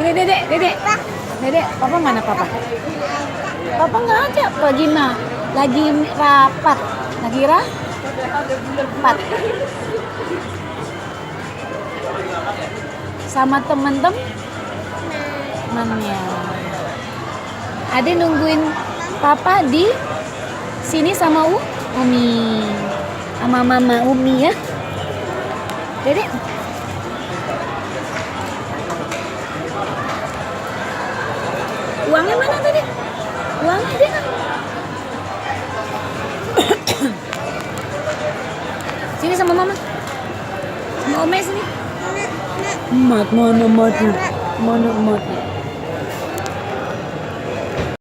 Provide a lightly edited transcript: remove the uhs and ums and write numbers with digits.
Ini dedek. Dedek, papa mana papa? Papa nggak ada. Lagi rapat. Lagi rapat. Sama teman-temannya. Ade nungguin papa di sini sama Umi. Sama mama Umi ya. Dedek. Uangnya mana tadi? Uangnya dia kan? Sini sama mama. Sama Ome sini. Mana mat.